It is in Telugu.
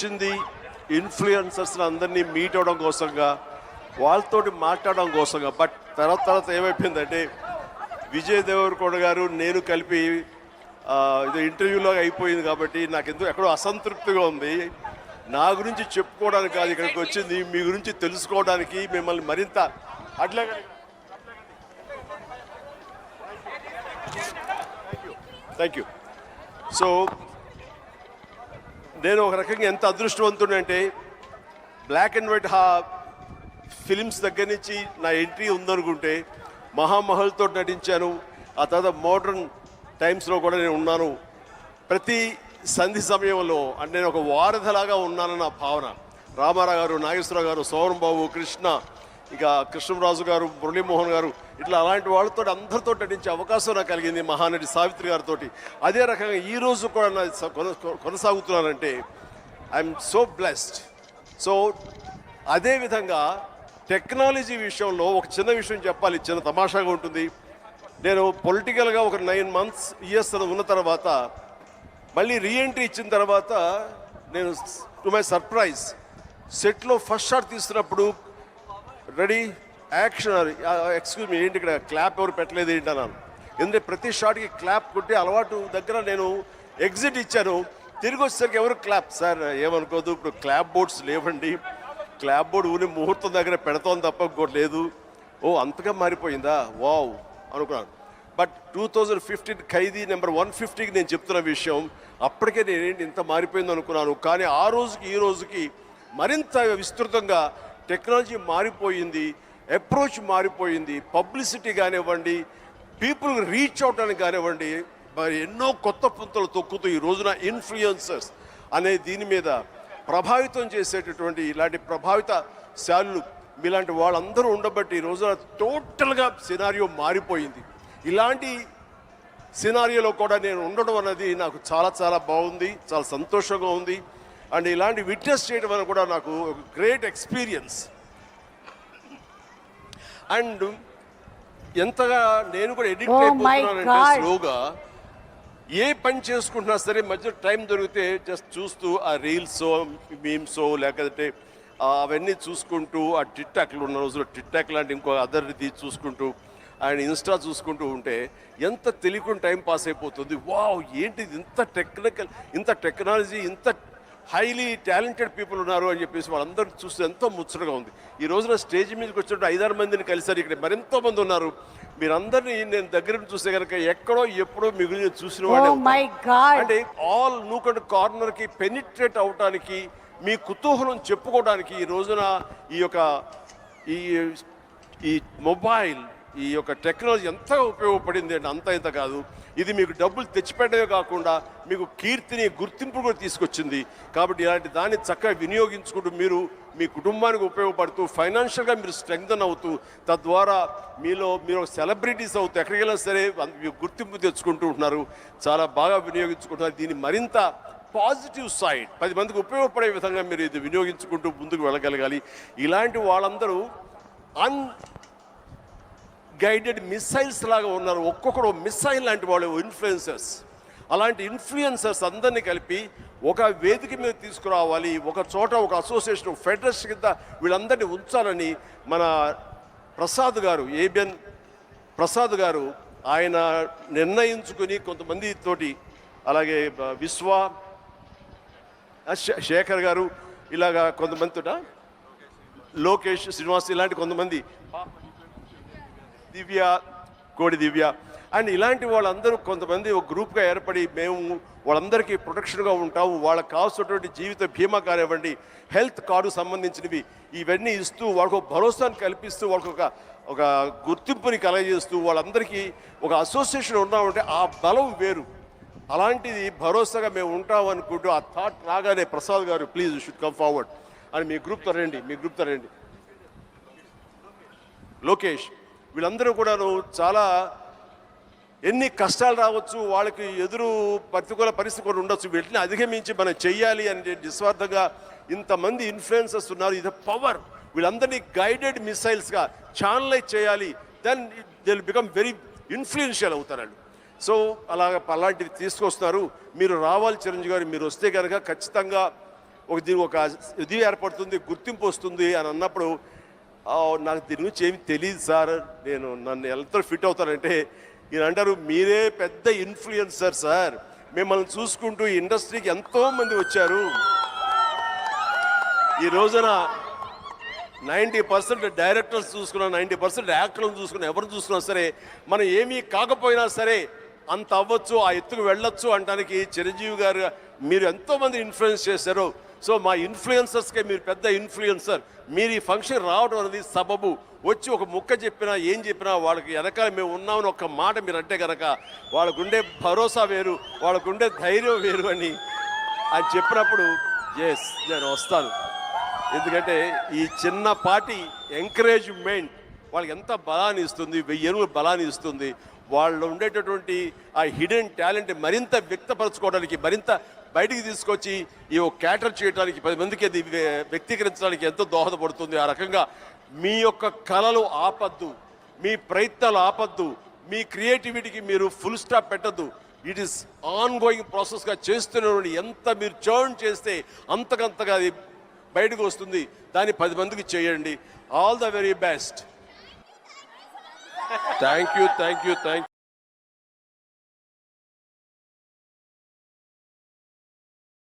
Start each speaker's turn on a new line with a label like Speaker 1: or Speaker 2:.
Speaker 1: వచ్చింది ఇన్ఫ్లుయెన్సర్స్ అందరినీ మీట్ అవ్వడం కోసంగా, వాళ్ళతోటి మాట్లాడడం కోసంగా. బట్ తర్వాత ఏమైపోయిందంటే విజయ్ దేవరకొండ గారు నేను కలిపి ఇది ఇంటర్వ్యూలో అయిపోయింది కాబట్టి నాకు ఎందుకు ఎక్కడో అసంతృప్తిగా ఉంది. నా గురించి చెప్పుకోవడానికి కాదు ఇక్కడికి వచ్చింది, మీ గురించి తెలుసుకోవడానికి, మిమ్మల్ని మరింత అట్లాగే. Thank you. సో నేను ఒక రకంగా ఎంత అదృష్టవంతుడంటే బ్లాక్ అండ్ వైట్ ఫిలిమ్స్ దగ్గర నుంచి నా ఎంట్రీ ఉందనుకుంటే మహామహల్తో నటించాను. ఆ తర్వాత మోడర్న్ టైమ్స్లో కూడా నేను ఉన్నాను. ప్రతి సంధి సమయంలో అంటే నేను ఒక వారధిలాగా ఉన్నానన్న భావన. రామారావు గారు, నాగేశ్వరరావు గారు, సోమన్ బాబు, కృష్ణ, ఇక కృష్ణరాజు గారు, మురళీమోహన్ గారు, ఇట్లా అలాంటి వాళ్ళతో అందరితో నటించే అవకాశం నాకు కలిగింది, మహానటి సావిత్రి గారితో. అదే రకంగా ఈరోజు కూడా నా కొనసాగుతున్నానంటే ఐఎమ్ సో బ్లెస్డ్. సో అదేవిధంగా టెక్నాలజీ విషయంలో ఒక చిన్న విషయం చెప్పాలి, చిన్న తమాషాగా ఉంటుంది. నేను పొలిటికల్గా ఒక 9 months ఉన్న తర్వాత మళ్ళీ రీఎంట్రీ ఇచ్చిన తర్వాత నేను టు మై సర్ప్రైజ్ సెట్లో ఫస్ట్ షాట్ తీస్తున్నప్పుడు రెడీ యాక్షన్, ఎక్స్క్యూజ్ మీ, ఏంటి ఇక్కడ క్లాప్ ఎవరు పెట్టలేదు ఏంటి అన్నాను. ఎందుకంటే ప్రతి షాట్కి క్లాప్ కొట్టి అలవాటు దగ్గర నేను ఎగ్జిట్ ఇచ్చాను. తిరిగి వచ్చేసరికి ఎవరు క్లాప్, సార్ ఏమనుకోదు, ఇప్పుడు క్లాప్ బోర్డ్స్ లేవండి, క్లాప్ బోర్డు ఊరి ముహూర్తం దగ్గర పెడతాం తప్ప ఇంకోటి లేదు. ఓ అంతగా మారిపోయిందా, వావ్ అనుకున్నాను. బట్ 2015 ఖైదీ నెంబర్ 150కి నేను చెప్తున్న విషయం, అప్పటికే నేనేంటి ఇంత మారిపోయింది అనుకున్నాను. కానీ ఆ రోజుకి ఈ రోజుకి మరింత విస్తృతంగా టెక్నాలజీ మారిపోయింది, అప్రోచ్ మారిపోయింది. పబ్లిసిటీ కానివ్వండి, పీపుల్ రీచ్ అవడానికి కానివ్వండి, మరి ఎన్నో కొత్త పుంతలు తొక్కుతూ ఈ రోజున ఇన్ఫ్లుయెన్సర్స్ అనే దీని మీద ప్రభావితం చేసేటటువంటి ఇలాంటి ప్రభావిత శాలులు మీలాంటి వాళ్ళందరూ ఉండబట్టి ఈ రోజున టోటల్గా సినారియో మారిపోయింది. ఇలాంటి సినారియోలో కూడా నేను ఉండడం అన్నది నాకు చాలా చాలా బాగుంది, చాలా సంతోషంగా ఉంది. అండ్ ఇలాంటి విట్నెస్ చేయడం వల్ల కూడా నాకు ఒక గ్రేట్ ఎక్స్పీరియన్స్. అండ్ ఎంతగా నేను కూడా ఎడిక్ట్ అయిపోతున్నానంటే స్లోగా ఏ పని చేసుకుంటున్నా సరే మధ్య టైం దొరికితే జస్ట్ చూస్తూ ఆ రీల్సో మీమ్సో లేకపోతే అవన్నీ చూసుకుంటూ ఆ టిక్ టాక్లు ఉన్న రోజుల్లో టిక్ టాక్ లాంటి ఇంకో అదర్ది చూసుకుంటూ ఆయన ఇన్స్టా చూసుకుంటూ ఉంటే ఎంత తెలియకుండా టైం పాస్ అయిపోతుంది. వావ్ ఏంటిది, ఇంత టెక్నాలజీ, ఇంత హైలీ టాలెంటెడ్ పీపుల్ ఉన్నారు అని చెప్పేసి వాళ్ళందరూ చూస్తే ఎంతో ముచ్చటగా ఉంది. ఈ రోజున స్టేజ్ మీదకి వచ్చినట్టు 5-6 మందిని కలిసారు, ఇక్కడ మరెంతో మంది ఉన్నారు. మీరందరినీ నేను దగ్గర నుంచి చూస్తే కనుక ఎక్కడో ఎప్పుడో మీ గురించి చూసిన వాడే. అంటే ఆల్ నూక్ అండ్ కార్నర్కి పెనిట్రేట్ అవడానికి, మీ కుతూహలం చెప్పుకోవడానికి ఈ రోజున ఈ యొక్క ఈ మొబైల్, ఈ యొక్క టెక్నాలజీ ఎంత ఉపయోగపడింది అంటే అంత ఇంత కాదు. ఇది మీకు డబ్బులు తెచ్చిపెట్టడమే కాకుండా మీకు కీర్తిని, గుర్తింపు కూడా తీసుకొచ్చింది. కాబట్టి ఇలాంటి దాన్ని చక్కగా వినియోగించుకుంటూ మీరు మీ కుటుంబానికి ఉపయోగపడుతూ ఫైనాన్షియల్గా మీరు స్ట్రెంగ్తన్ అవుతూ తద్వారా మీరు సెలబ్రిటీస్ అవుతూ ఎక్కడికి వెళ్ళినా సరే గుర్తింపు తెచ్చుకుంటూ ఉంటున్నారు. చాలా బాగా వినియోగించుకుంటున్నారు. దీన్ని మరింత పాజిటివ్ సైడ్ 10 మందికి ఉపయోగపడే విధంగా మీరు ఇది వినియోగించుకుంటూ ముందుకు వెళ్ళగలగాలి. ఇలాంటి వాళ్ళందరూ గైడెడ్ మిసైల్స్ లాగా ఉన్నారు. ఒక్కొక్కరు మిసైల్ లాంటి వాళ్ళు ఇన్ఫ్లుయెన్సర్స్. అలాంటి ఇన్ఫ్లుయెన్సర్స్ అందరినీ కలిపి ఒక వేదిక మీద తీసుకురావాలి, ఒక చోట ఒక అసోసియేషన్, ఫెడరేషన్ కింద వీళ్ళందరినీ ఉంచాలని మన ప్రసాద్ గారు, ఏబిఎన్ ప్రసాద్ గారు ఆయన నిర్ణయించుకుని కొంతమంది తోటి, అలాగే విశ్వ, శేఖర్ గారు, ఇలాగా కొంతమందితో, లోకేష్, శ్రీనివాస్, ఇలాంటి కొంతమంది, దివ్య, కోడి దివ్య అండ్ ఇలాంటి వాళ్ళందరూ కొంతమంది ఒక గ్రూప్గా ఏర్పడి మేము వాళ్ళందరికీ ప్రొటెక్షన్గా ఉంటాము. వాళ్ళకి కావాల్సినటువంటి జీవిత బీమా కానివ్వండి, హెల్త్ కార్డు సంబంధించినవి ఇవన్నీ ఇస్తూ వాళ్ళకు భరోసాను కల్పిస్తూ వాళ్ళకు ఒక గుర్తింపుని కలగజేస్తూ వాళ్ళందరికీ ఒక అసోసియేషన్ ఉన్నామంటే ఆ బలం వేరు. అలాంటిది భరోసాగా మేము ఉంటాం అనుకుంటూ ఆ థాట్ రాగానే ప్రసాద్ గారు ప్లీజ్ షుడ్ కమ్ ఫార్వర్డ్ అని మీ గ్రూప్తో రండి, లోకేష్, వీళ్ళందరూ కూడాను చాలా ఎన్ని కష్టాలు రావచ్చు, వాళ్ళకి ఎదురు ప్రతికూల పరిస్థితి కూడా ఉండొచ్చు, వీటిని అధిగమించి మనం చెయ్యాలి అని నిస్వార్థంగా ఇంతమంది ఇన్ఫ్లుయెన్సర్స్ ఉన్నారు. ఇది పవర్. వీళ్ళందరినీ గైడెడ్ మిసైల్స్గా ఛానలైజ్ చేయాలి, then they will become very influential అవుతారండి. సో అలాంటివి తీసుకొస్తున్నారు. మీరు రావాలి చిరంజీవి గారు, మీరు వస్తే కనుక ఖచ్చితంగా దీనికి ఒక ఇది ఏర్పడుతుంది, గుర్తింపు వస్తుంది అని అన్నప్పుడు నాకు దీని గురించి ఏమి తెలియదు సార్, నన్ను ఎంత ఫిట్ అవుతానంటే ఈయన అంటారు మీరే పెద్ద ఇన్ఫ్లుయెన్సర్ సార్, మిమ్మల్ని చూసుకుంటూ ఈ ఇండస్ట్రీకి ఎంతోమంది వచ్చారు. ఈ రోజున 90% డైరెక్టర్స్ చూసుకున్నా, 90% యాక్టర్లను చూసుకున్నా, ఎవరు చూసుకున్నా సరే మనం ఏమీ కాకపోయినా సరే అంత అవ్వచ్చు, ఆ ఎత్తుకు వెళ్ళొచ్చు అనడానికి చిరంజీవి గారు మీరు ఎంతోమంది ఇన్ఫ్లుయెన్స్ చేశారు. సో మా ఇన్ఫ్లుయెన్సర్స్కే మీరు పెద్ద ఇన్ఫ్లుయెన్సర్. మీరు ఈ ఫంక్షన్ రావడం అనేది సబబు. వచ్చి ఒక ముక్క చెప్పినా ఏం చెప్పినా వాళ్ళకి వెనకాల మేము ఉన్నామని ఒక్క మాట మీరు అంటే కనుక వాళ్ళకుండే భరోసా వేరు, వాళ్ళకుండే ధైర్యం వేరు అని చెప్పినప్పుడు ఎస్ నేను వస్తాను. ఎందుకంటే ఈ చిన్నపాటి ఎంకరేజ్మెంట్ వాళ్ళకి ఎంత బలాన్ని ఇస్తుంది, 1000 ఏనుగుల బలాన్ని ఇస్తుంది. వాళ్ళు ఉండేటటువంటి ఆ హిడెన్ టాలెంట్ మరింత వ్యక్తపరచుకోవడానికి, మరింత బయటికి తీసుకొచ్చి ఈ క్యాటర్ చేయడానికి, 10 మందికి అది వ్యక్తీకరించడానికి ఎంతో దోహదపడుతుంది. ఆ రకంగా మీ యొక్క కళలు ఆపద్దు, మీ ప్రయత్నాలు ఆపద్దు, మీ క్రియేటివిటీకి మీరు ఫుల్ స్టాప్ పెట్టద్దు. ఇట్ ఈస్ ఆన్ గోయింగ్ ప్రాసెస్గా చేస్తున్న ఎంత మీరు చర్న్ చేస్తే అంతకంతగా అది బయటకు వస్తుంది. దాన్ని 10 మందికి చేయండి. All the very best. Thank you.